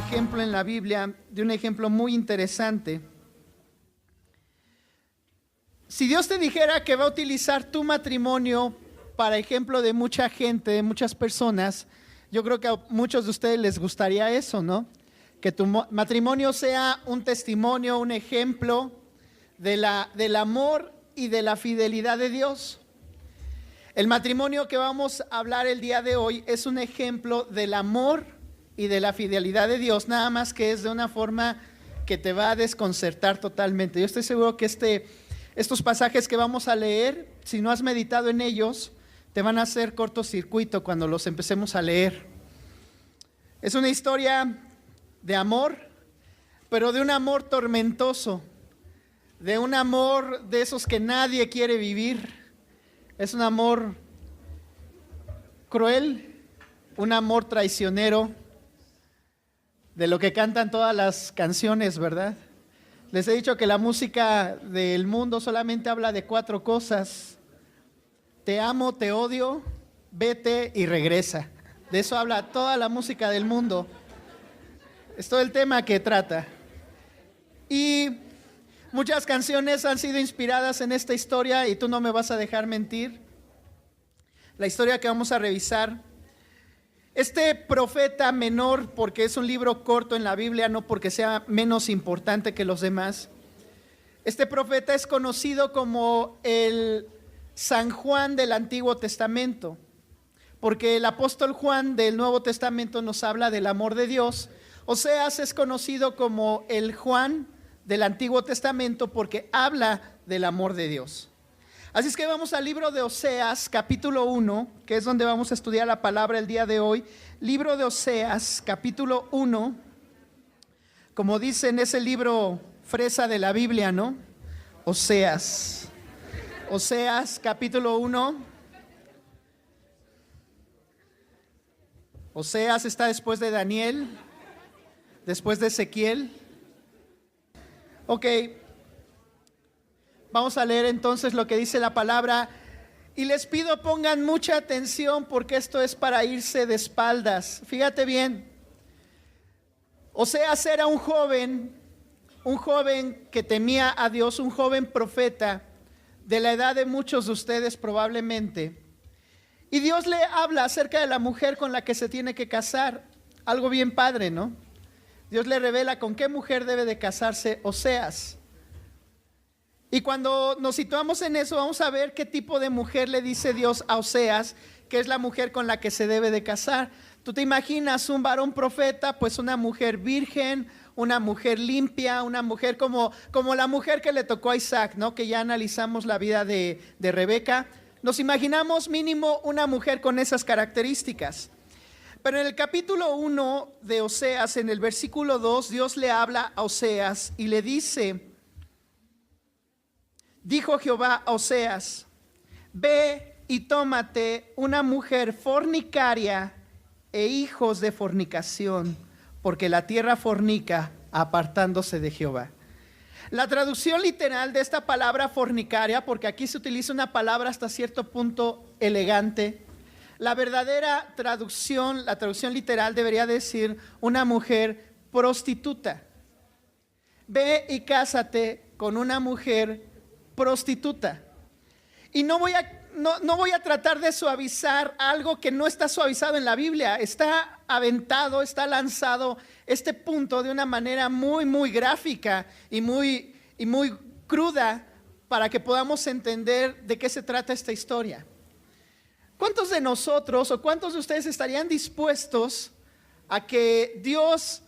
ejemplo en la Biblia de un ejemplo muy interesante. Si Dios te dijera que va a utilizar tu matrimonio para ejemplo de mucha gente, de muchas personas, yo creo que a muchos de ustedes les gustaría eso, ¿no? Que tu matrimonio sea un testimonio, un ejemplo del amor y de la fidelidad de Dios. El matrimonio que vamos a hablar el día de hoy es un ejemplo del amor y de la fidelidad de Dios, nada más que es de una forma que te va a desconcertar totalmente. Yo estoy seguro que estos pasajes que vamos a leer, si no has meditado en ellos, te van a hacer cortocircuito cuando los empecemos a leer. Es una historia de amor, pero de un amor tormentoso, de un amor de esos que nadie quiere vivir. Es un amor cruel, un amor traicionero, de lo que cantan todas las canciones, ¿verdad? Les he dicho que la música del mundo solamente habla de 4 cosas: te amo, te odio, vete y regresa. De eso habla toda la música del mundo. Es todo el tema que trata. Y muchas canciones han sido inspiradas en esta historia y tú no me vas a dejar mentir. La historia que vamos a revisar. Este profeta menor, porque es un libro corto en la Biblia, no porque sea menos importante que los demás. Este profeta es conocido como el San Juan del Antiguo Testamento, porque el apóstol Juan del Nuevo Testamento nos habla del amor de Dios. Oseas es conocido como el Juan del Antiguo Testamento porque habla del amor de Dios. Así es que vamos al libro de Oseas, capítulo 1, que es donde vamos a estudiar la palabra el día de hoy. Libro de Oseas, capítulo 1, como dice en ese libro fresa de la Biblia, ¿no? Oseas, capítulo 1. Oseas está después de Daniel, después de Ezequiel. Ok, vamos a leer entonces lo que dice la palabra. Y les pido pongan mucha atención porque esto es para irse de espaldas. Fíjate bien. Oseas era un joven que temía a Dios, un joven profeta de la edad de muchos de ustedes probablemente. Y Dios le habla acerca de la mujer con la que se tiene que casar. Algo bien padre, ¿no? Dios le revela con qué mujer debe de casarse Oseas. Y cuando nos situamos en eso, vamos a ver qué tipo de mujer le dice Dios a Oseas, que es la mujer con la que se debe de casar. Tú te imaginas un varón profeta, pues una mujer virgen, una mujer limpia, una mujer como la mujer que le tocó a Isaac, ¿no? Que ya analizamos la vida de Rebeca. Nos imaginamos mínimo una mujer con esas características. Pero en el capítulo 1 de Oseas, en el versículo 2, Dios le habla a Oseas y le dice: dijo Jehová a Oseas, ve y tómate una mujer fornicaria e hijos de fornicación, porque la tierra fornica apartándose de Jehová. La traducción literal de esta palabra fornicaria, porque aquí se utiliza una palabra hasta cierto punto elegante, la verdadera traducción, la traducción literal debería decir una mujer prostituta. Ve y cásate con una mujer prostituta. Y no voy a tratar de suavizar algo que no está suavizado en la Biblia. Está aventado, está lanzado este punto de una manera muy, muy gráfica y muy cruda para que podamos entender de qué se trata esta historia. ¿Cuántos de nosotros o cuántos de ustedes estarían dispuestos a que Dios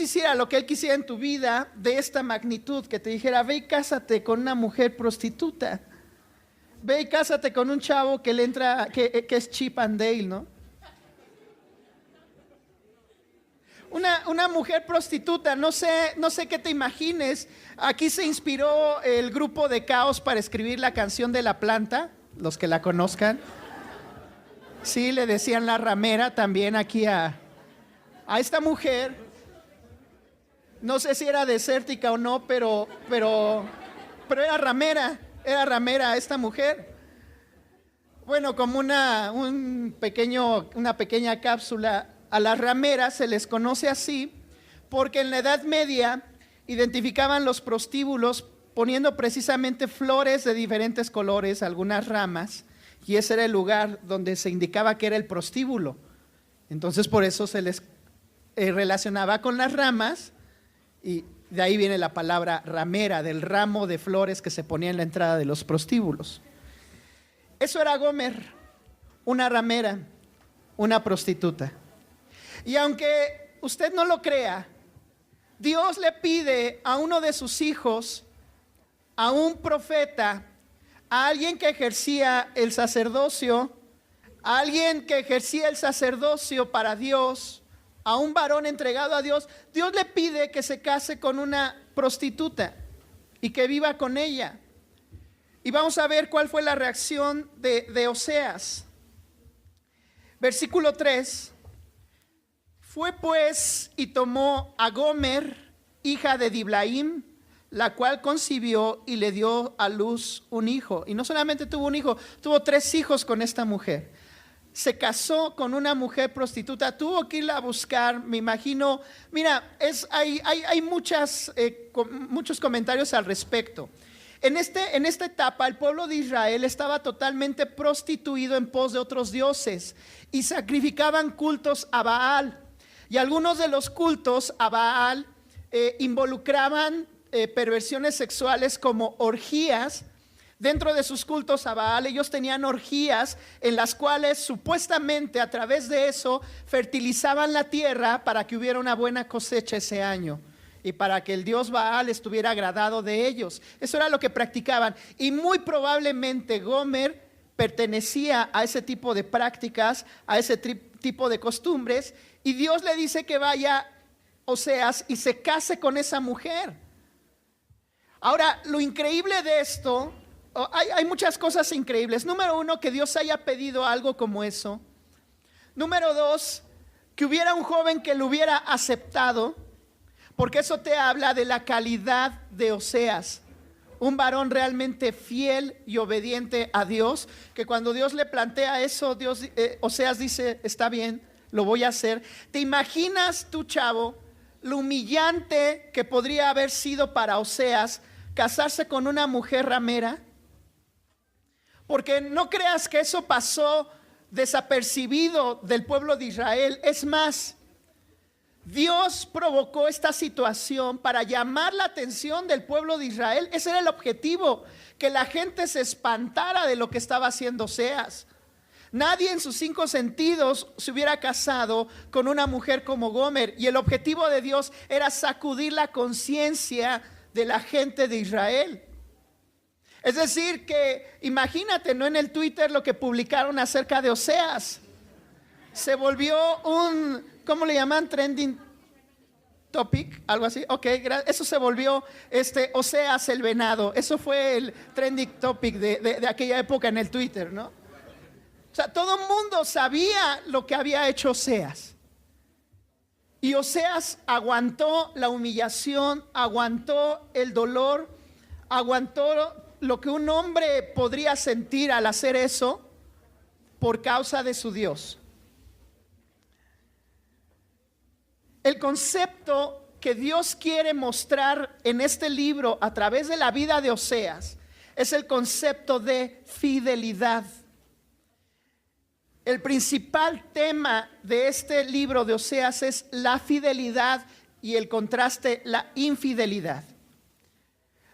hiciera lo que Él quisiera en tu vida de esta magnitud? Que te dijera, ve y cásate con una mujer prostituta. Ve y cásate con un chavo que es Chip and Dale, ¿no? Una mujer prostituta, no sé qué te imagines. Aquí se inspiró el grupo de Caos para escribir la canción de La Planta, los que la conozcan. Sí, le decían la ramera también aquí a esta mujer. No sé si era desértica o no, pero era ramera esta mujer. Bueno, como una pequeña cápsula. A las rameras se les conoce así porque en la Edad Media identificaban los prostíbulos poniendo precisamente flores de diferentes colores, algunas ramas, y ese era el lugar donde se indicaba que era el prostíbulo. Entonces por eso se les relacionaba con las ramas, y de ahí viene la palabra ramera, del ramo de flores que se ponía en la entrada de los prostíbulos. Eso era Gomer, una ramera, una prostituta. Y aunque usted no lo crea, Dios le pide a uno de sus hijos, a un profeta, a alguien que ejercía el sacerdocio, a alguien que ejercía el sacerdocio para Dios, a un varón entregado a Dios. Dios le pide que se case con una prostituta y que viva con ella. Y vamos a ver cuál fue la reacción de Oseas. Versículo 3. Fue pues y tomó a Gomer, hija de Diblaim, la cual concibió y le dio a luz un hijo. Y no solamente tuvo un hijo, tuvo 3 hijos con esta mujer. Se casó con una mujer prostituta, tuvo que irla a buscar, me imagino. Mira, hay muchos comentarios al respecto. En esta etapa el pueblo de Israel estaba totalmente prostituido en pos de otros dioses y sacrificaban cultos a Baal. Y algunos de los cultos a Baal involucraban perversiones sexuales como orgías. Dentro de sus cultos a Baal, ellos tenían orgías en las cuales supuestamente a través de eso fertilizaban la tierra para que hubiera una buena cosecha ese año y para que el dios Baal estuviera agradado de ellos. Eso era lo que practicaban, y muy probablemente Gomer pertenecía a ese tipo de prácticas, a ese tipo de costumbres, y Dios le dice que vaya Oseas y se case con esa mujer. Ahora, lo increíble de esto, hay muchas cosas increíbles. Número 1, que Dios haya pedido algo como eso. Número 2, que hubiera un joven que lo hubiera aceptado, porque eso te habla de la calidad de Oseas. Un varón realmente fiel y obediente a Dios, que cuando Dios le plantea eso, Oseas dice, está bien, lo voy a hacer. ¿Te imaginas tú, chavo, lo humillante que podría haber sido para Oseas casarse con una mujer ramera? Porque no creas que eso pasó desapercibido del pueblo de Israel. Es más, Dios provocó esta situación para llamar la atención del pueblo de Israel. Ese era el objetivo, que la gente se espantara de lo que estaba haciendo Oseas. Nadie en sus 5 sentidos se hubiera casado con una mujer como Gomer, y el objetivo de Dios era sacudir la conciencia de la gente de Israel. Es decir, que imagínate, ¿no? En el Twitter lo que publicaron acerca de Oseas. Se volvió un, ¿cómo le llaman? Trending topic, algo así. Ok, eso se volvió Oseas el venado. Eso fue el trending topic de aquella época en el Twitter, ¿no? O sea, todo el mundo sabía lo que había hecho Oseas. Y Oseas aguantó la humillación, aguantó el dolor, aguantó lo que un hombre podría sentir al hacer eso por causa de su Dios. El concepto que Dios quiere mostrar en este libro a través de la vida de Oseas es el concepto de fidelidad. El principal tema de este libro de Oseas es la fidelidad y el contraste, la infidelidad.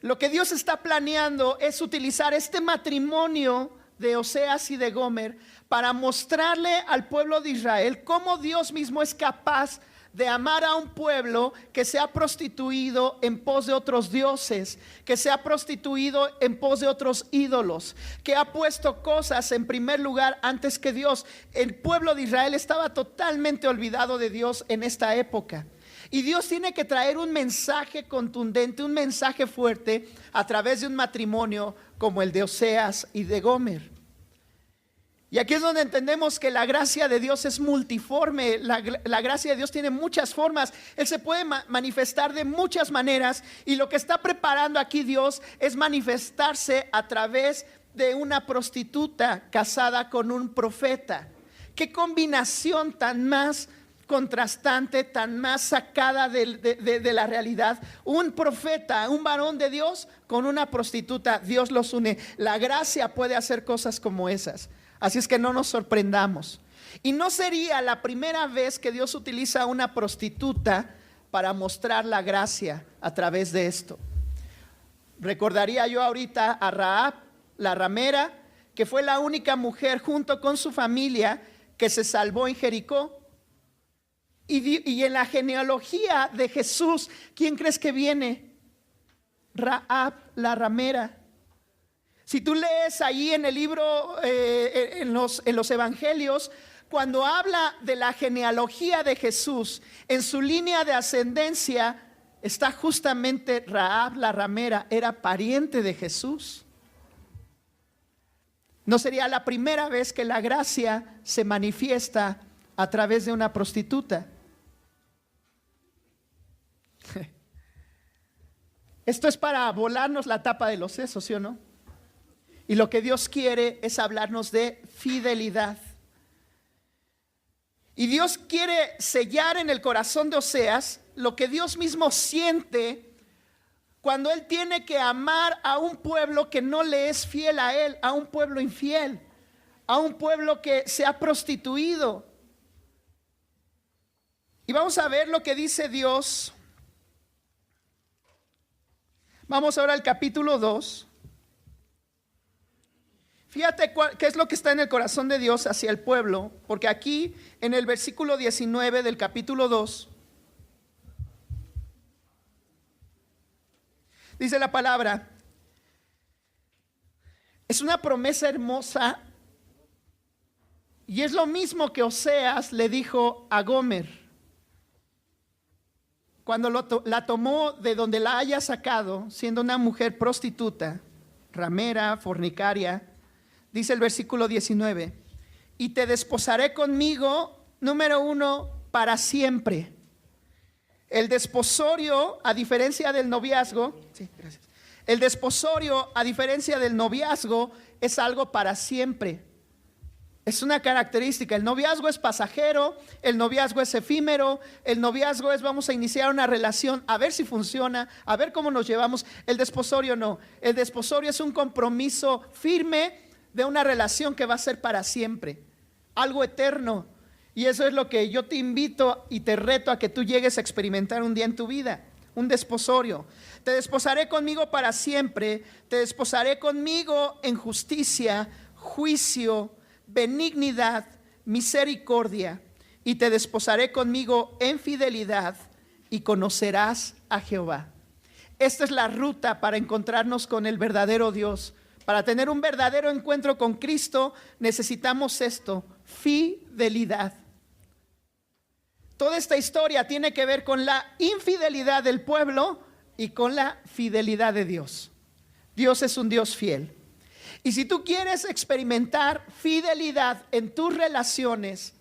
Lo que Dios está planeando es utilizar este matrimonio de Oseas y de Gomer para mostrarle al pueblo de Israel cómo Dios mismo es capaz de amar a un pueblo que se ha prostituido en pos de otros dioses, que se ha prostituido en pos de otros ídolos, que ha puesto cosas en primer lugar antes que Dios. El pueblo de Israel estaba totalmente olvidado de Dios en esta época. Y Dios tiene que traer un mensaje contundente, un mensaje fuerte a través de un matrimonio como el de Oseas y de Gomer. Y aquí es donde entendemos que la gracia de Dios es multiforme. La gracia de Dios tiene muchas formas. Él se puede manifestar de muchas maneras. Y lo que está preparando aquí Dios es manifestarse a través de una prostituta casada con un profeta. Qué combinación tan más contrastante, tan más sacada de la realidad. Un profeta, un varón de Dios con una prostituta, Dios los une. La gracia puede hacer cosas como esas. Así es que no nos sorprendamos. Y no sería la primera vez que Dios utiliza a una prostituta para mostrar la gracia a través de esto. Recordaría yo ahorita a Rahab, la ramera, que fue la única mujer junto con su familia que se salvó en Jericó. Y en la genealogía de Jesús, ¿quién crees que viene? Rahab, la ramera. Si tú lees ahí en el libro, en los evangelios, cuando habla de la genealogía de Jesús, en su línea de ascendencia está justamente Rahab, la ramera, era pariente de Jesús. No sería la primera vez que la gracia se manifiesta a través de una prostituta. Esto es para volarnos la tapa de los sesos, ¿sí o no? Y lo que Dios quiere es hablarnos de fidelidad. Y Dios quiere sellar en el corazón de Oseas lo que Dios mismo siente cuando Él tiene que amar a un pueblo que no le es fiel a Él, a un pueblo infiel, a un pueblo que se ha prostituido. Y vamos a ver lo que dice Dios. Vamos ahora al capítulo 2. Fíjate qué es lo que está en el corazón de Dios hacia el pueblo, porque aquí en el versículo 19 del capítulo 2 dice la palabra, es una promesa hermosa y es lo mismo que Oseas le dijo a Gomer cuando la tomó de donde la haya sacado, siendo una mujer prostituta, ramera, fornicaria. Dice el versículo 19, y te desposaré conmigo, número 1, para siempre. El desposorio, a diferencia del noviazgo, sí, gracias. El desposorio, a diferencia del noviazgo, es algo para siempre. Es una característica. El noviazgo es pasajero, el noviazgo es efímero, el noviazgo es vamos a iniciar una relación, a ver si funciona, a ver cómo nos llevamos. El desposorio no. El desposorio es un compromiso firme de una relación que va a ser para siempre, algo eterno. Y eso es lo que yo te invito y te reto a que tú llegues a experimentar un día en tu vida, un desposorio. Te desposaré conmigo para siempre, te desposaré conmigo en justicia, juicio, benignidad, misericordia, y te desposaré conmigo en fidelidad y conocerás a Jehová. Esta es la ruta para encontrarnos con el verdadero Dios. Para tener un verdadero encuentro con Cristo necesitamos esto, fidelidad. Toda esta historia tiene que ver con la infidelidad del pueblo y con la fidelidad de Dios. Dios es un Dios fiel. Y si tú quieres experimentar fidelidad en tus relaciones,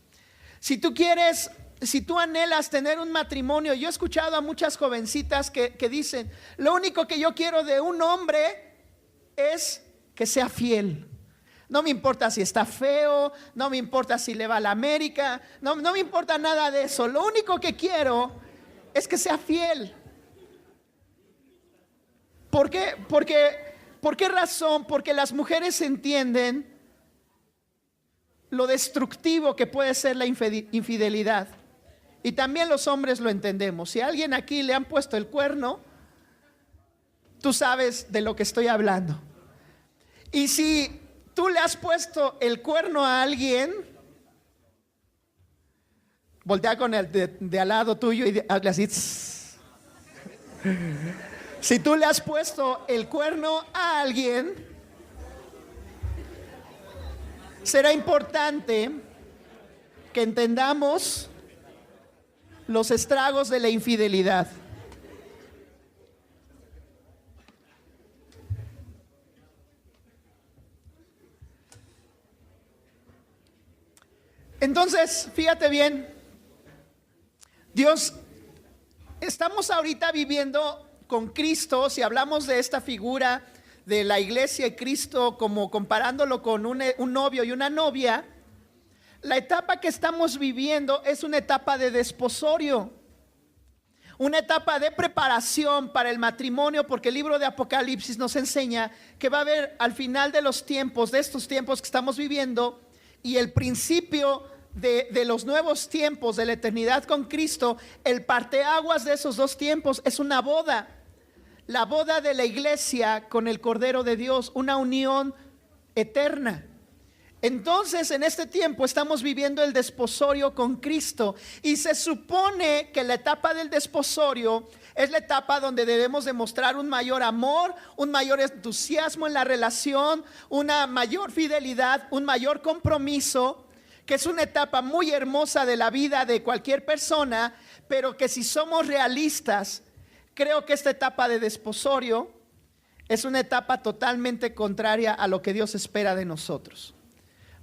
si tú anhelas tener un matrimonio, yo he escuchado a muchas jovencitas que dicen, lo único que yo quiero de un hombre es que sea fiel. No me importa si está feo, no me importa si le va a la América, no me importa nada de eso. Lo único que quiero es que sea fiel. ¿Por qué? ¿Por qué razón? Porque las mujeres entienden lo destructivo que puede ser la infidelidad. Y también los hombres lo entendemos. Si a alguien aquí le han puesto el cuerno, tú sabes de lo que estoy hablando. Y si tú le has puesto el cuerno a alguien, voltea con el de al lado tuyo y hazle así. Si tú le has puesto el cuerno a alguien, será importante que entendamos los estragos de la infidelidad. Entonces, fíjate bien, Dios, estamos ahorita viviendo con Cristo, si hablamos de esta figura de la iglesia y Cristo como comparándolo con un novio y una novia, la etapa que estamos viviendo es una etapa de desposorio, una etapa de preparación para el matrimonio, porque el libro de Apocalipsis nos enseña que va a haber al final de los tiempos, de estos tiempos que estamos viviendo, y el principio de los nuevos tiempos, de la eternidad con Cristo, el parteaguas de esos dos tiempos es una boda, la boda de la iglesia con el Cordero de Dios, una unión eterna. Entonces, en este tiempo estamos viviendo el desposorio con Cristo, y se supone que la etapa del desposorio es la etapa donde debemos demostrar un mayor amor, un mayor entusiasmo en la relación, una mayor fidelidad, un mayor compromiso, que es una etapa muy hermosa de la vida de cualquier persona, pero que si somos realistas, creo que esta etapa de desposorio es una etapa totalmente contraria a lo que Dios espera de nosotros.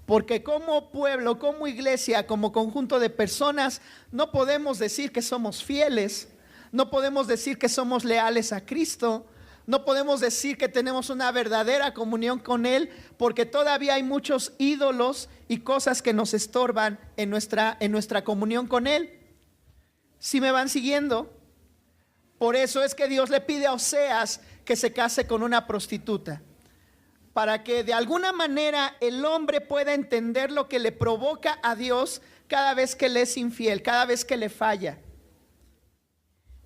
Porque como pueblo, como iglesia, como conjunto de personas, no podemos decir que somos fieles, no podemos decir que somos leales a Cristo, no podemos decir que tenemos una verdadera comunión con Él, porque todavía hay muchos ídolos y cosas que nos estorban en nuestra comunión con Él. ¿Sí me van siguiendo? Por eso es que Dios le pide a Oseas que se case con una prostituta, para que de alguna manera el hombre pueda entender lo que le provoca a Dios cada vez que le es infiel, cada vez que le falla.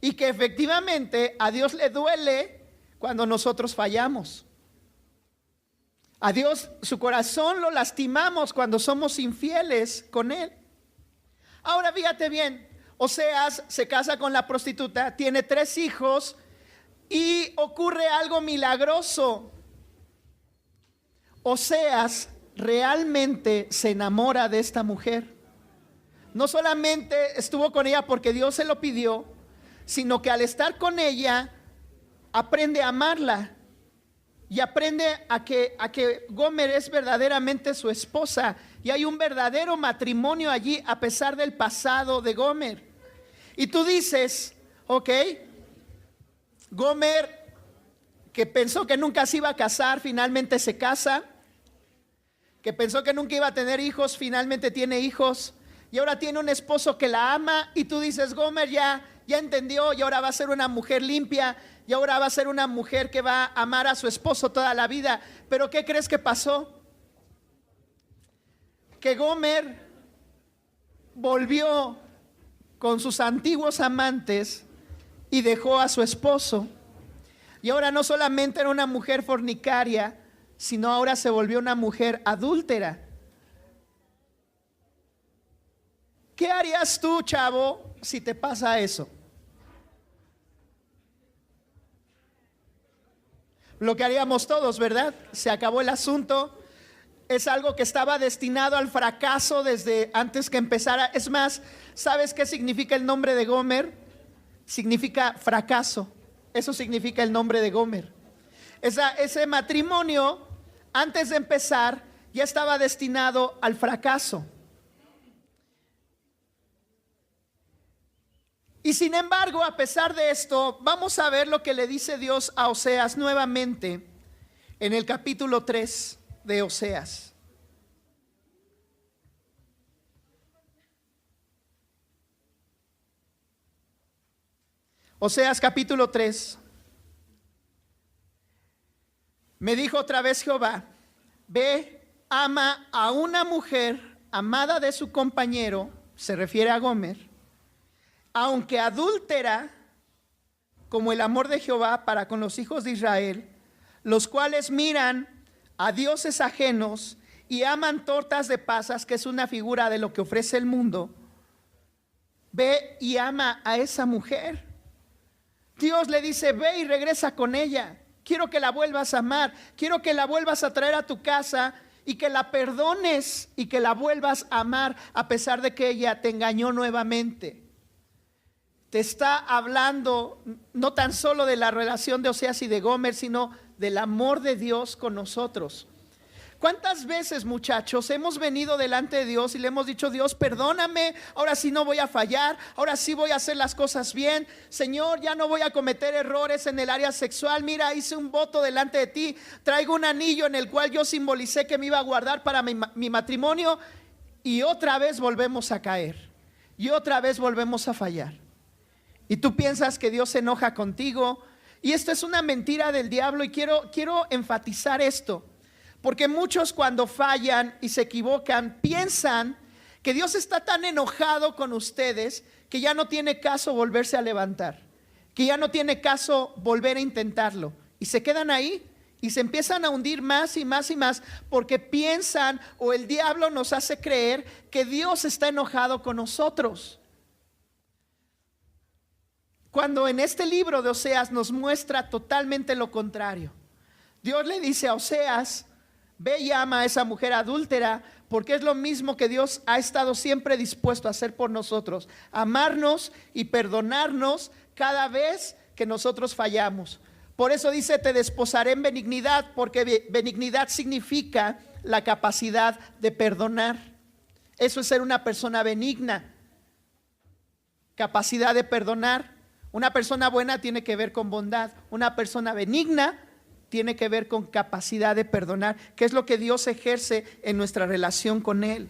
Y que efectivamente a Dios le duele cuando nosotros fallamos. A Dios, su corazón lo lastimamos cuando somos infieles con Él. Ahora fíjate bien, Oseas se casa con la prostituta, tiene 3 hijos y ocurre algo milagroso. Oseas realmente se enamora de esta mujer. No solamente estuvo con ella porque Dios se lo pidió, sino que al estar con ella aprende a amarla y aprende a que Gomer es verdaderamente su esposa, y hay un verdadero matrimonio allí a pesar del pasado de Gomer. Y tú dices, ok, Gomer, que pensó que nunca se iba a casar, finalmente se casa, que pensó que nunca iba a tener hijos, finalmente tiene hijos, y ahora tiene un esposo que la ama, y tú dices, Gomer ya entendió, y ahora va a ser una mujer limpia, y ahora va a ser una mujer que va a amar a su esposo toda la vida. Pero ¿qué crees que pasó? Que Gomer volvió con sus antiguos amantes y dejó a su esposo, y ahora no solamente era una mujer fornicaria, sino ahora se volvió una mujer adúltera. ¿Qué harías tú, chavo, si te pasa eso? Lo que haríamos todos, ¿verdad? Se acabó el asunto. Es algo que estaba destinado al fracaso desde antes que empezara. Es más, ¿sabes qué significa el nombre de Gomer? Significa fracaso. Eso significa el nombre de Gomer. Ese matrimonio, antes de empezar, ya estaba destinado al fracaso. Y sin embargo, a pesar de esto, vamos a ver lo que le dice Dios a Oseas nuevamente en el capítulo 3 de Oseas. Oseas capítulo 3. Me dijo otra vez Jehová: ve, ama a una mujer amada de su compañero, se refiere a Gomer, aunque adúltera, como el amor de Jehová para con los hijos de Israel, los cuales miran a dioses ajenos y aman tortas de pasas, que es una figura de lo que ofrece el mundo. Ve y ama a esa mujer. Dios le dice: ve y regresa con ella. Quiero que la vuelvas a amar, quiero que la vuelvas a traer a tu casa y que la perdones y que la vuelvas a amar a pesar de que ella te engañó nuevamente. Te está hablando no tan solo de la relación de Oseas y de Gomer, sino del amor de Dios con nosotros. ¿Cuántas veces, muchachos, hemos venido delante de Dios y le hemos dicho: Dios, perdóname, ahora sí no voy a fallar, ahora sí voy a hacer las cosas bien, Señor, ya no voy a cometer errores en el área sexual, mira, hice un voto delante de ti, traigo un anillo en el cual yo simbolicé que me iba a guardar para mi matrimonio, y otra vez volvemos a caer y otra vez volvemos a fallar. Y tú piensas que Dios se enoja contigo, y esto es una mentira del diablo. Y quiero enfatizar esto, porque muchos cuando fallan y se equivocan piensan que Dios está tan enojado con ustedes que ya no tiene caso volverse a levantar, que ya no tiene caso volver a intentarlo, y se quedan ahí y se empiezan a hundir más y más y más, porque piensan, o el diablo nos hace creer, que Dios está enojado con nosotros, cuando en este libro de Oseas nos muestra totalmente lo contrario. Dios le dice a Oseas: ve y ama a esa mujer adúltera, porque es lo mismo que Dios ha estado siempre dispuesto a hacer por nosotros: amarnos y perdonarnos cada vez que nosotros fallamos. Por eso dice: te desposaré en benignidad, porque benignidad significa la capacidad de perdonar. Eso es ser una persona benigna, capacidad de perdonar. Una persona buena tiene que ver con bondad. Una persona benigna tiene que ver con capacidad de perdonar, que es lo que Dios ejerce en nuestra relación con Él.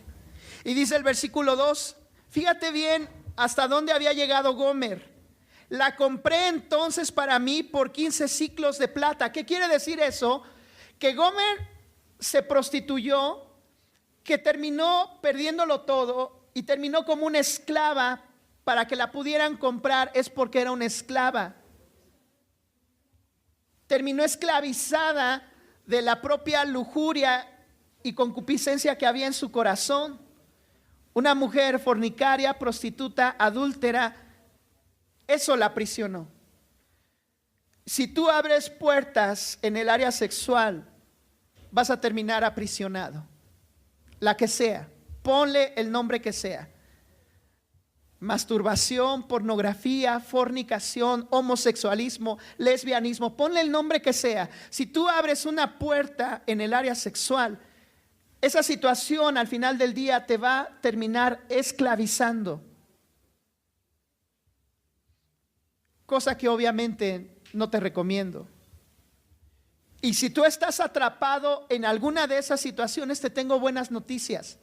Y dice el versículo 2, fíjate bien hasta dónde había llegado Gomer. La compré entonces para mí por 15 siclos de plata. ¿Qué quiere decir eso? Que Gomer se prostituyó, que terminó perdiéndolo todo y terminó como una esclava. Para que la pudieran comprar es porque era una esclava. Terminó esclavizada de la propia lujuria y concupiscencia que había en su corazón. Una mujer fornicaria, prostituta, adúltera, eso la aprisionó. Si tú abres puertas en el área sexual, vas a terminar aprisionado. La que sea, ponle el nombre que sea. Masturbación, pornografía, fornicación, homosexualismo, lesbianismo, ponle el nombre que sea. Si tú abres una puerta en el área sexual, esa situación al final del día te va a terminar esclavizando. Cosa que obviamente no te recomiendo. Y si tú estás atrapado en alguna de esas situaciones, te tengo buenas noticias.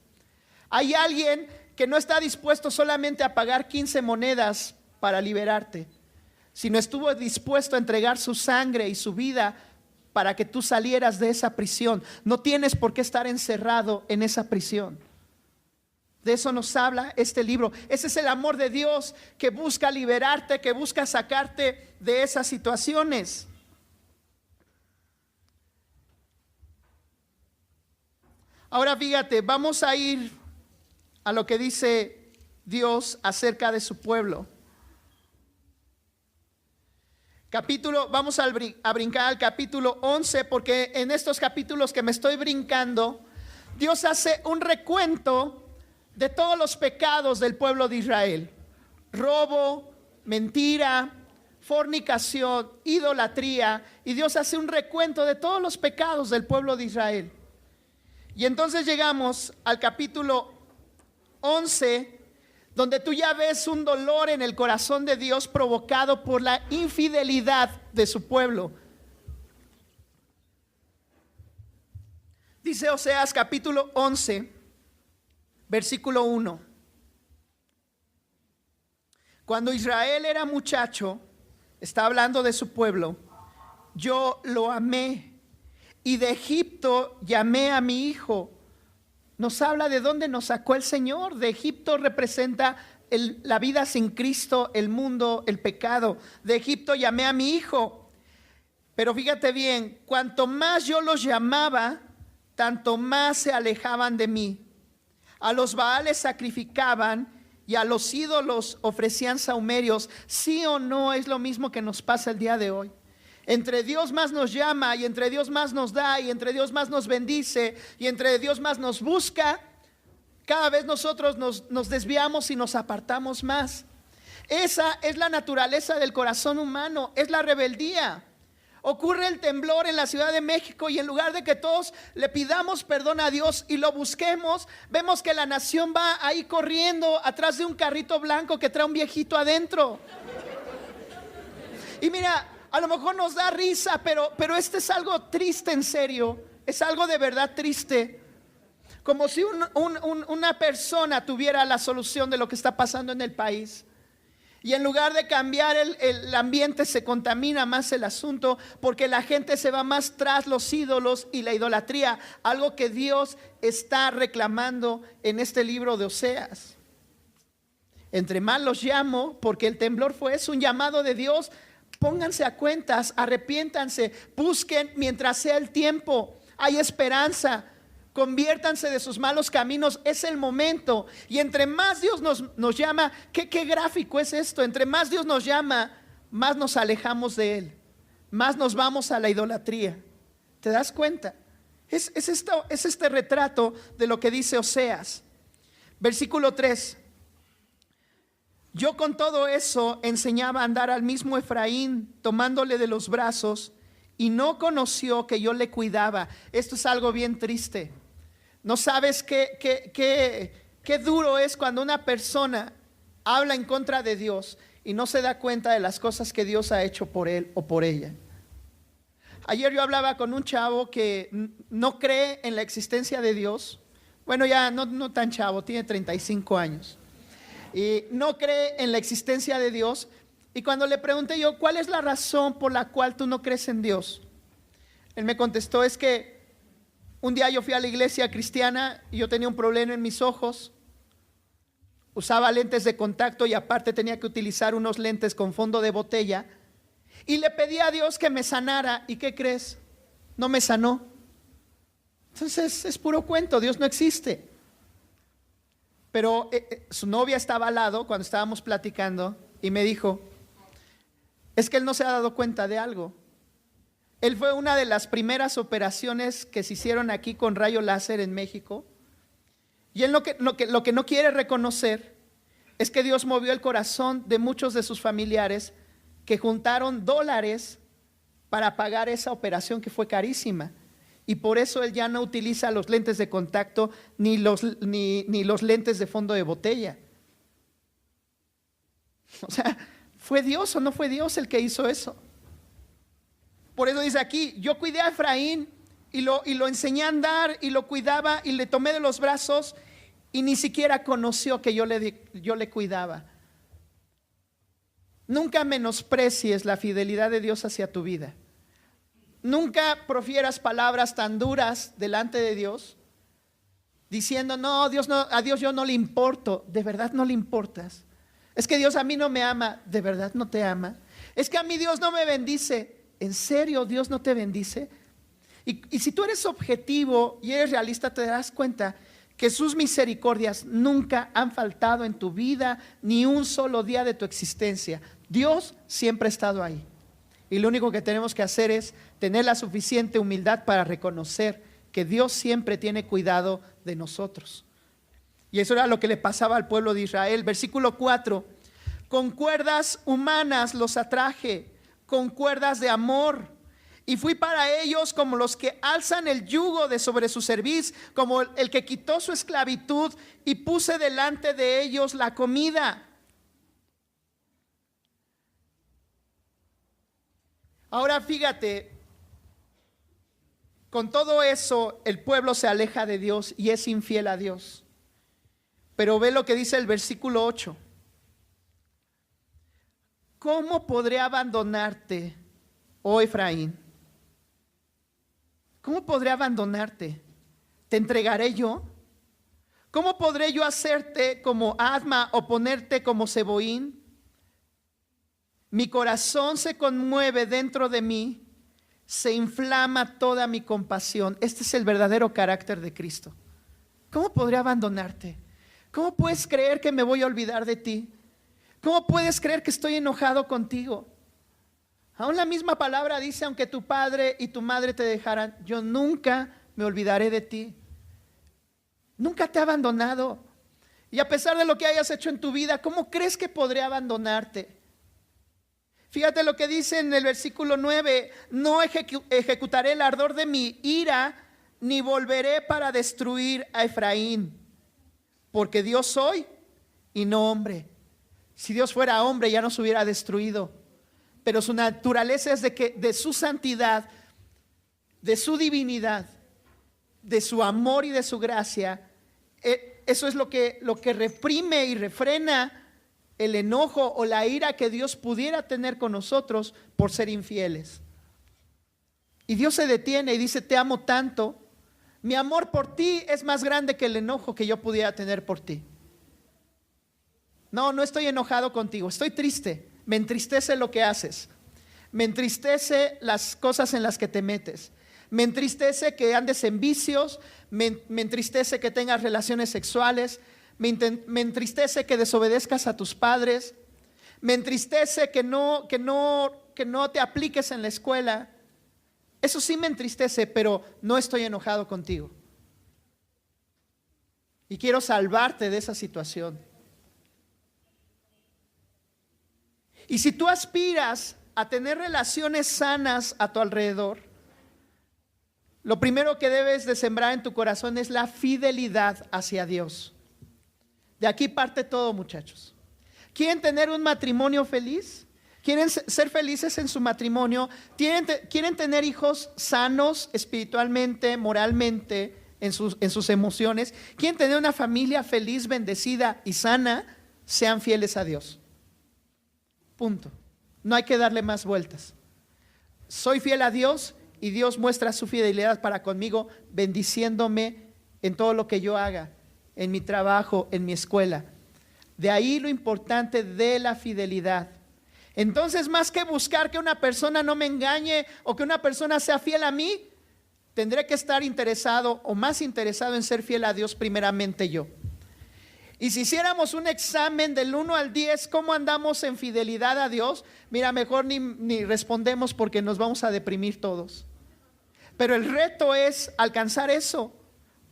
Hay alguien que no está dispuesto solamente a pagar 15 monedas para liberarte, sino estuvo dispuesto a entregar su sangre y su vida para que tú salieras de esa prisión. No tienes por qué estar encerrado en esa prisión. De eso nos habla este libro. Ese es el amor de Dios, que busca liberarte, que busca sacarte de esas situaciones. Ahora fíjate, vamos a ir a lo que dice Dios acerca de su pueblo. Vamos a brincar al capítulo 11, porque en estos capítulos que me estoy brincando, Dios hace un recuento de todos los pecados del pueblo de Israel: robo, mentira, fornicación, idolatría. Y Dios hace un recuento de todos los pecados del pueblo de Israel. Y entonces llegamos al capítulo 11, donde tú ya ves un dolor en el corazón de Dios provocado por la infidelidad de su pueblo. Dice Oseas capítulo 11, versículo 1. Cuando Israel era muchacho, está hablando de su pueblo, yo lo amé, y de Egipto llamé a mi hijo. Nos habla de dónde nos sacó el Señor. De Egipto representa la vida sin Cristo, el mundo, el pecado. De Egipto llamé a mi hijo. Pero fíjate bien, cuanto más yo los llamaba, tanto más se alejaban de mí. A los Baales sacrificaban y a los ídolos ofrecían sahumerios. ¿Sí o no es lo mismo que nos pasa el día de hoy? Entre Dios más nos llama, y entre Dios más nos da, y entre Dios más nos bendice, y entre Dios más nos busca, cada vez nosotros nos desviamos y nos apartamos más. Esa es la naturaleza del corazón humano, es la rebeldía. Ocurre el temblor en la Ciudad de México, y en lugar de que todos le pidamos perdón a Dios y lo busquemos, vemos que la nación va ahí corriendo atrás de un carrito blanco que trae un viejito adentro. Y mira, a lo mejor nos da risa, pero este es algo triste, en serio. Es algo de verdad triste. como si una persona tuviera la solución de lo que está pasando en el país. Y en lugar de cambiar el ambiente, se contamina más el asunto, porque la gente se va más tras los ídolos y la idolatría, algo que Dios está reclamando en este libro de Oseas. Entre más los llamo, porque el temblor es un llamado de Dios. Pónganse a cuentas, arrepiéntanse, busquen mientras sea el tiempo. Hay esperanza. Conviértanse de sus malos caminos, es el momento. Y entre más Dios nos llama, ¿qué gráfico es esto? Entre más Dios nos llama, más nos alejamos de Él, más nos vamos a la idolatría. ¿Te das cuenta? Es este retrato de lo que dice Oseas. Versículo 3. Yo con todo eso enseñaba a andar al mismo Efraín, tomándole de los brazos, y no conoció que yo le cuidaba. Esto es algo bien triste. No sabes qué duro es cuando una persona habla en contra de Dios y no se da cuenta de las cosas que Dios ha hecho por él o por ella. Ayer yo hablaba con un chavo que no cree en la existencia de Dios. Bueno, ya no tan chavo, tiene 35 años. Y no cree en la existencia de Dios. Y cuando le pregunté yo, ¿cuál es la razón por la cual tú no crees en Dios? Él me contestó, es que un día yo fui a la iglesia cristiana y yo tenía un problema en mis ojos. Usaba lentes de contacto y aparte tenía que utilizar unos lentes con fondo de botella. Y le pedí a Dios que me sanara. ¿Y qué crees? No me sanó. Entonces es puro cuento, Dios no existe. Pero su novia estaba al lado cuando estábamos platicando y me dijo, es que él no se ha dado cuenta de algo. Él fue una de las primeras operaciones que se hicieron aquí con rayo láser en México. Y él lo que no quiere reconocer es que Dios movió el corazón de muchos de sus familiares que juntaron dólares para pagar esa operación que fue carísima. Y por eso él ya no utiliza los lentes de contacto ni los lentes de fondo de botella. O sea, ¿fue Dios o no fue Dios el que hizo eso? Por eso dice aquí, yo cuidé a Efraín y lo enseñé a andar y lo cuidaba y le tomé de los brazos y ni siquiera conoció que yo le cuidaba. Nunca menosprecies la fidelidad de Dios hacia tu vida. Nunca profieras palabras tan duras delante de Dios, diciendo, no, a Dios yo no le importo. De verdad no le importas. Es que Dios a mí no me ama. De verdad no te ama. Es que a mí Dios no me bendice. ¿En serio Dios no te bendice? Y si tú eres objetivo y eres realista, te darás cuenta que sus misericordias nunca han faltado en tu vida, ni un solo día de tu existencia. Dios siempre ha estado ahí. Y lo único que tenemos que hacer es tener la suficiente humildad para reconocer que Dios siempre tiene cuidado de nosotros. Y eso era lo que le pasaba al pueblo de Israel. Versículo 4. Con cuerdas humanas los atraje, con cuerdas de amor, y fui para ellos como los que alzan el yugo de sobre su cerviz, como el que quitó su esclavitud, y puse delante de ellos la comida. Ahora fíjate, con todo eso el pueblo se aleja de Dios y es infiel a Dios. Pero ve lo que dice el versículo 8. ¿Cómo podré abandonarte, oh Efraín? ¿Cómo podré abandonarte? ¿Te entregaré yo? ¿Cómo podré yo hacerte como Adma o ponerte como Zeboín? Mi corazón se conmueve dentro de mí, se inflama toda mi compasión. Este es el verdadero carácter de Cristo. ¿Cómo podré abandonarte? ¿Cómo puedes creer que me voy a olvidar de ti? ¿Cómo puedes creer que estoy enojado contigo? Aún la misma palabra dice, aunque tu padre y tu madre te dejaran, yo nunca me olvidaré de ti. Nunca te he abandonado. Y a pesar de lo que hayas hecho en tu vida, ¿cómo crees que podré abandonarte? Fíjate lo que dice en el versículo 9, no ejecutaré el ardor de mi ira, ni volveré para destruir a Efraín, porque Dios soy y no hombre. Si Dios fuera hombre ya nos hubiera destruido, pero su naturaleza es de su santidad, de su divinidad, de su amor y de su gracia, eso es lo que reprime y refrena el enojo o la ira que Dios pudiera tener con nosotros por ser infieles. Y Dios se detiene y dice: te amo tanto, mi amor por ti es más grande que el enojo que yo pudiera tener por ti. No estoy enojado contigo, estoy triste, me entristece lo que haces, me entristece las cosas en las que te metes, me entristece que andes en vicios, me entristece que tengas relaciones sexuales, me entristece que desobedezcas a tus padres, me entristece que no te apliques en la escuela. Eso sí me entristece, pero no estoy enojado contigo. Y quiero salvarte de esa situación. Y si tú aspiras a tener relaciones sanas a tu alrededor, lo primero que debes de sembrar en tu corazón es la fidelidad hacia Dios. De aquí parte todo, muchachos. ¿Quieren tener un matrimonio feliz? ¿Quieren ser felices en su matrimonio? ¿Quieren tener hijos sanos espiritualmente, moralmente, en sus emociones? ¿Quieren tener una familia feliz, bendecida y sana? Sean fieles a Dios. Punto. No hay que darle más vueltas. Soy fiel a Dios y Dios muestra su fidelidad para conmigo, bendiciéndome en todo lo que yo haga, en mi trabajo, en mi escuela. De ahí lo importante de la fidelidad. Entonces, más que buscar que una persona no me engañe o que una persona sea fiel a mí, tendré que estar interesado o más interesado en ser fiel a Dios primeramente yo. Y si hiciéramos un examen del 1 al 10, ¿cómo andamos en fidelidad a Dios? Mira, mejor ni respondemos porque nos vamos a deprimir todos. Pero el reto es alcanzar eso,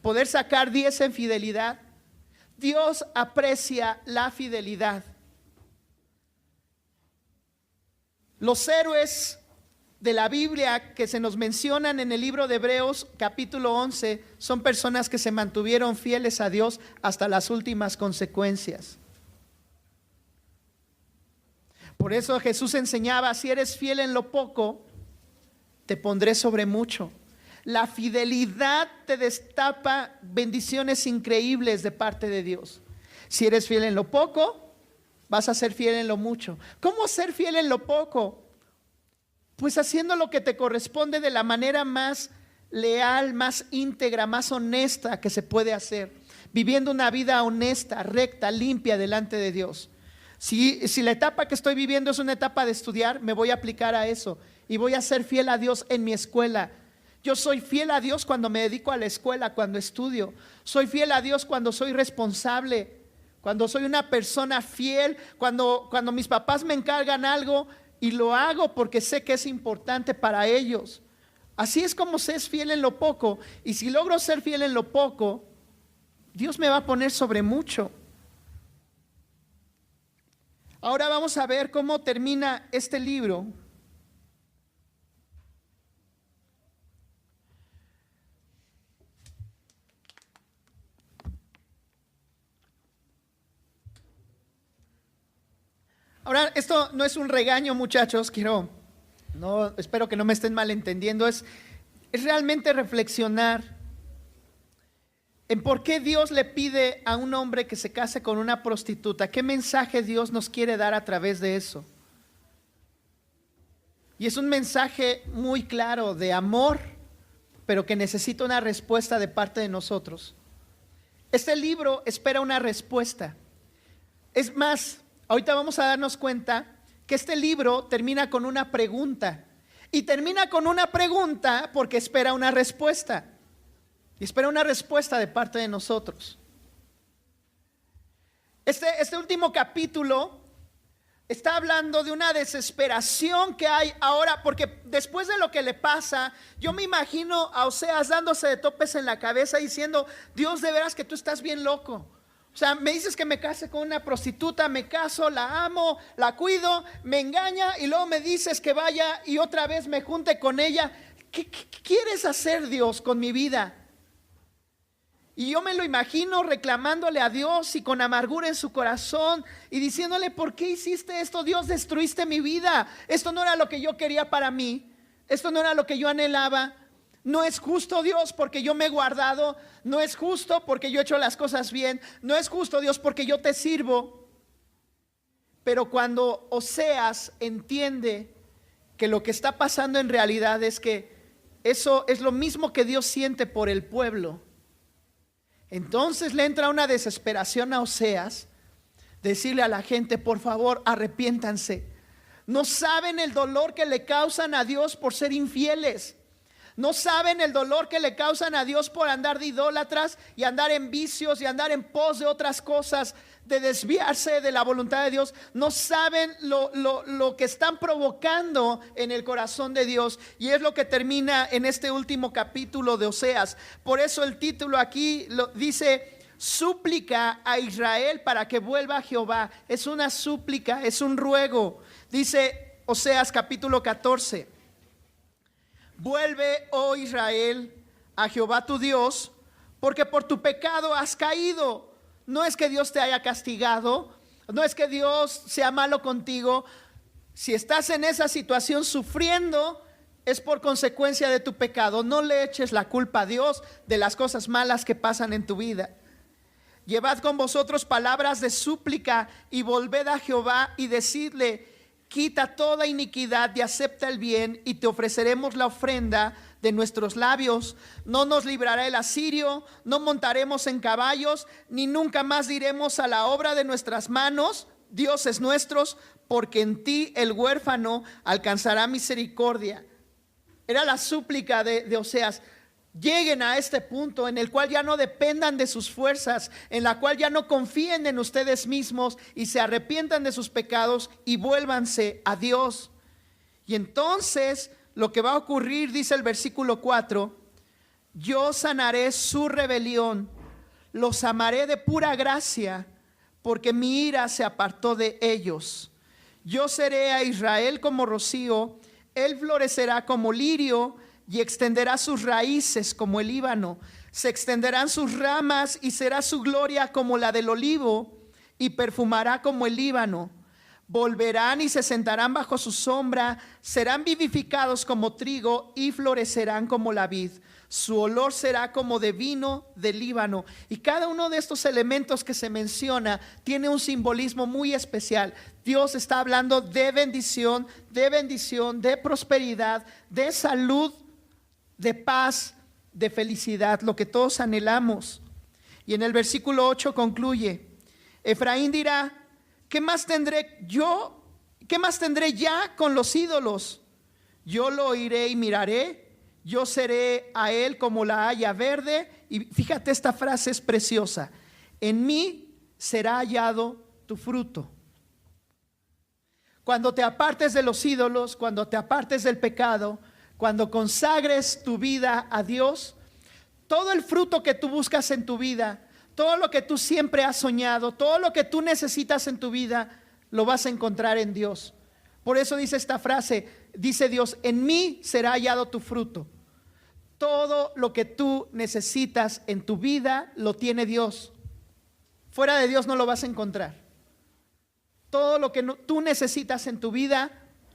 poder sacar 10 en fidelidad. Dios aprecia la fidelidad. Los héroes de la Biblia que se nos mencionan en el libro de Hebreos capítulo 11 son personas que se mantuvieron fieles a Dios hasta las últimas consecuencias. Por eso Jesús enseñaba: si eres fiel en lo poco, te pondré sobre mucho. La fidelidad te destapa bendiciones increíbles de parte de Dios. Si eres fiel en lo poco, vas a ser fiel en lo mucho. ¿Cómo ser fiel en lo poco? Pues haciendo lo que te corresponde de la manera más leal, más íntegra, más honesta que se puede hacer. Viviendo una vida honesta, recta, limpia delante de Dios. Si la etapa que estoy viviendo es una etapa de estudiar, me voy a aplicar a eso y voy a ser fiel a Dios en mi escuela. Yo soy fiel a Dios cuando me dedico a la escuela, cuando estudio. Soy fiel a Dios cuando soy responsable, cuando soy una persona fiel, cuando mis papás me encargan algo y lo hago porque sé que es importante para ellos. Así es como se es fiel en lo poco. Y si logro ser fiel en lo poco, Dios me va a poner sobre mucho. Ahora vamos a ver cómo termina este libro. Ahora, esto no es un regaño, muchachos, espero que no me estén malentendiendo, es realmente reflexionar en por qué Dios le pide a un hombre que se case con una prostituta. ¿Qué mensaje Dios nos quiere dar a través de eso? Y es un mensaje muy claro de amor, pero que necesita una respuesta de parte de nosotros. Este libro espera una respuesta. Es más, ahorita vamos a darnos cuenta que este libro termina con una pregunta. Y termina con una pregunta porque espera una respuesta. Y espera una respuesta de parte de nosotros. Este último capítulo está hablando de una desesperación que hay ahora, porque después de lo que le pasa, yo me imagino a Oseas dándose de topes en la cabeza diciendo: Dios, de veras que tú estás bien loco. O sea, me dices que me case con una prostituta, me caso, la amo, la cuido, me engaña y luego me dices que vaya y otra vez me junte con ella. ¿Qué quieres hacer, Dios, con mi vida? Y yo me lo imagino reclamándole a Dios y con amargura en su corazón y diciéndole: ¿por qué hiciste esto, Dios? Destruiste mi vida. Esto no era lo que yo quería para mí. Esto no era lo que yo anhelaba. No es justo, Dios, porque yo me he guardado. No es justo porque yo he hecho las cosas bien. No es justo, Dios, porque yo te sirvo. Pero cuando Oseas entiende que lo que está pasando en realidad es que eso es lo mismo que Dios siente por el pueblo, entonces le entra una desesperación a Oseas, decirle a la gente: por favor, arrepiéntanse. No saben el dolor que le causan a Dios por ser infieles. No saben el dolor que le causan a Dios por andar de idólatras y andar en vicios y andar en pos de otras cosas, de desviarse de la voluntad de Dios. No saben lo que están provocando en el corazón de Dios. Y es lo que termina en este último capítulo de Oseas. Por eso el título aquí dice: súplica a Israel para que vuelva a Jehová. Es una súplica, es un ruego. Dice Oseas capítulo 14: vuelve, oh Israel, a Jehová tu Dios, porque por tu pecado has caído. No es que Dios te haya castigado, no es que Dios sea malo contigo. Si estás en esa situación sufriendo, es por consecuencia de tu pecado. No le eches la culpa a Dios de las cosas malas que pasan en tu vida. Llevad con vosotros palabras de súplica y volved a Jehová y decidle: quita toda iniquidad y acepta el bien, y te ofreceremos la ofrenda de nuestros labios. No nos librará el asirio, no montaremos en caballos, ni nunca más diremos a la obra de nuestras manos: dioses nuestros, porque en ti el huérfano alcanzará misericordia. Era la súplica de Oseas. Lleguen a este punto en el cual ya no dependan de sus fuerzas, en la cual ya no confíen en ustedes mismos y se arrepientan de sus pecados y vuélvanse a Dios. Y entonces lo que va a ocurrir, dice el versículo 4: yo sanaré su rebelión, los amaré de pura gracia, porque mi ira se apartó de ellos. Yo seré a Israel como rocío, él florecerá como lirio y extenderá sus raíces como el Líbano. Se extenderán sus ramas y será su gloria como la del olivo, y perfumará como el Líbano. Volverán y se sentarán bajo su sombra, serán vivificados como trigo y florecerán como la vid. Su olor será como de vino del Líbano. Y cada uno de estos elementos que se menciona tiene un simbolismo muy especial. Dios está hablando de bendición, de prosperidad, de salud, de paz, de felicidad, lo que todos anhelamos. Y en el versículo 8 concluye: Efraín dirá: ¿qué más tendré yo? ¿Qué más tendré ya con los ídolos? Yo lo oiré y miraré, yo seré a él como la haya verde. Y fíjate, esta frase es preciosa: en mí será hallado tu fruto. Cuando te apartes de los ídolos, cuando te apartes del pecado, cuando consagres tu vida a Dios, todo el fruto que tú buscas en tu vida, todo lo que tú siempre has soñado, todo lo que tú necesitas en tu vida, lo vas a encontrar en Dios. Por eso dice esta frase, dice Dios: en mí será hallado tu fruto. Todo lo que tú necesitas en tu vida lo tiene Dios. Fuera de Dios no lo vas a encontrar. Todo lo que tú necesitas en tu vida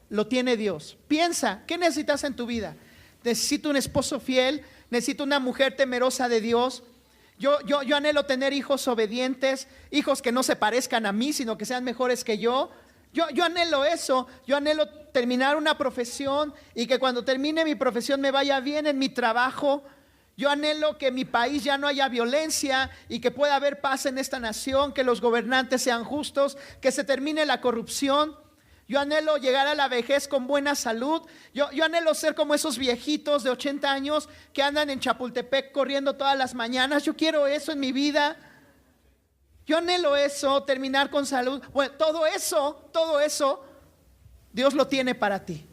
lo tiene Dios. Piensa, ¿qué necesitas en tu vida? Necesito un esposo fiel, necesito una mujer temerosa de Dios. Yo anhelo tener hijos obedientes, hijos que no se parezcan a mí, sino que sean mejores que yo. Yo anhelo eso. Yo anhelo terminar una profesión y que cuando termine mi profesión me vaya bien en mi trabajo. Yo anhelo que en mi país ya no haya violencia y que pueda haber paz en esta nación, que los gobernantes sean justos, que se termine la corrupción. Yo anhelo llegar a la vejez con buena salud. Yo anhelo ser como esos viejitos de 80 años que andan en Chapultepec corriendo todas las mañanas. Yo quiero eso en mi vida. Yo anhelo eso, terminar con salud. Bueno, todo eso, Dios lo tiene para ti.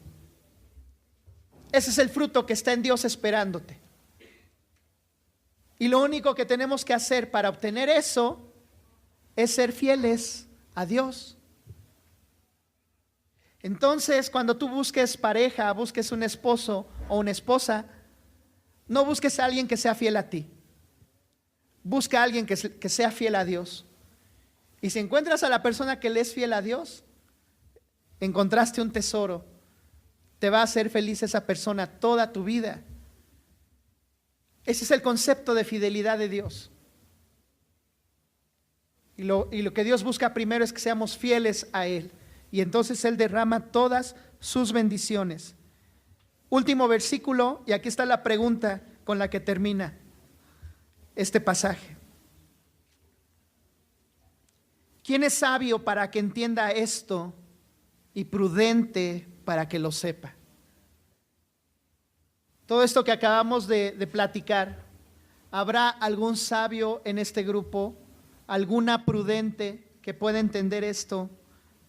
Ese es el fruto que está en Dios esperándote. Y lo único que tenemos que hacer para obtener eso es ser fieles a Dios. Entonces, cuando tú busques pareja, busques un esposo o una esposa, no busques a alguien que sea fiel a ti. Busca a alguien que sea fiel a Dios. Y si encuentras a la persona que le es fiel a Dios, encontraste un tesoro. Te va a hacer feliz esa persona toda tu vida. Ese es el concepto de fidelidad de Dios. Y lo que Dios busca primero es que seamos fieles a Él. Y entonces Él derrama todas sus bendiciones. Último versículo, y aquí está la pregunta con la que termina este pasaje. ¿Quién es sabio para que entienda esto y prudente para que lo sepa? Todo esto que acabamos de platicar, ¿habrá algún sabio en este grupo? ¿Alguna prudente que pueda entender esto,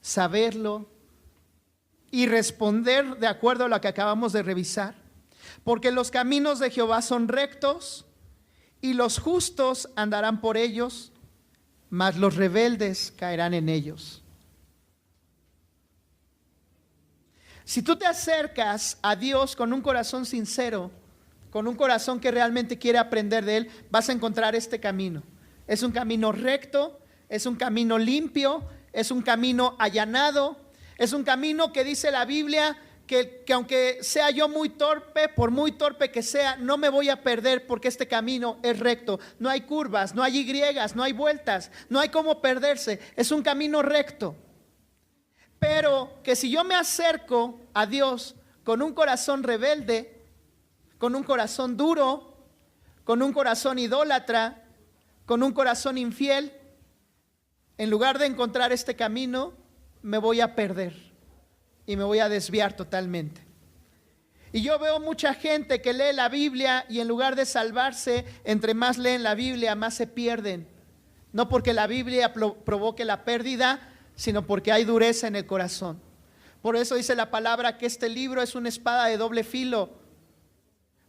saberlo y responder de acuerdo a lo que acabamos de revisar? Porque los caminos de Jehová son rectos y los justos andarán por ellos, mas los rebeldes caerán en ellos. Si tú te acercas a Dios con un corazón sincero, con un corazón que realmente quiere aprender de Él, vas a encontrar este camino. Es un camino recto, es un camino limpio, es un camino allanado, es un camino que dice la Biblia que aunque sea yo muy torpe, por muy torpe que sea, no me voy a perder porque este camino es recto. No hay curvas, no hay Y, no hay vueltas, no hay cómo perderse. Es un camino recto. Pero que si yo me acerco a Dios con un corazón rebelde, con un corazón duro, con un corazón idólatra, con un corazón infiel, en lugar de encontrar este camino, me voy a perder y me voy a desviar totalmente. Y yo veo mucha gente que lee la Biblia y en lugar de salvarse, entre más leen la Biblia, más se pierden. No porque la Biblia provoque la pérdida, sino porque hay dureza en el corazón. Por eso dice la palabra que este libro es una espada de doble filo.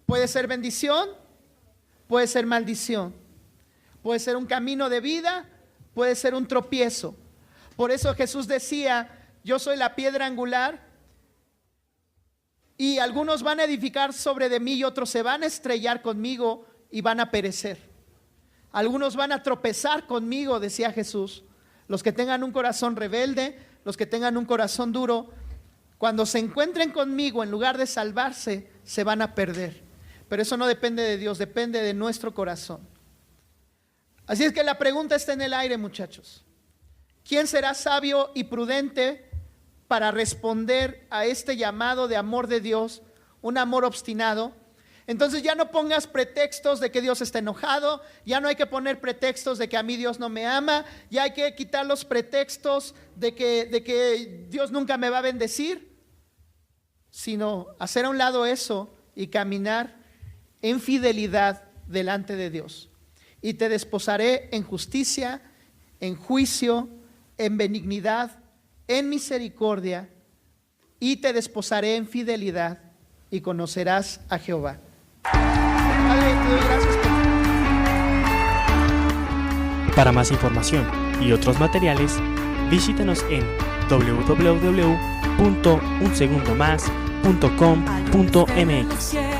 Puede ser bendición, puede ser maldición. Puede ser un camino de vida, puede ser un tropiezo. Por eso Jesús decía, yo soy la piedra angular y algunos van a edificar sobre de mí y otros se van a estrellar conmigo y van a perecer. Algunos van a tropezar conmigo, decía Jesús. Los que tengan un corazón rebelde, los que tengan un corazón duro, cuando se encuentren conmigo, en lugar de salvarse, se van a perder. Pero eso no depende de Dios, depende de nuestro corazón. Así es que la pregunta está en el aire, muchachos. ¿Quién será sabio y prudente para responder a este llamado de amor de Dios, un amor obstinado? Entonces ya no pongas pretextos de que Dios está enojado, ya no hay que poner pretextos de que a mí Dios no me ama, ya hay que quitar los pretextos de que Dios nunca me va a bendecir, sino hacer a un lado eso y caminar en fidelidad delante de Dios. Y te desposaré en justicia, en juicio, en benignidad, en misericordia, y te desposaré en fidelidad y conocerás a Jehová. Padre, te doy gracias Para más información y otros materiales, visítanos en www.unsegundomás.com.mx.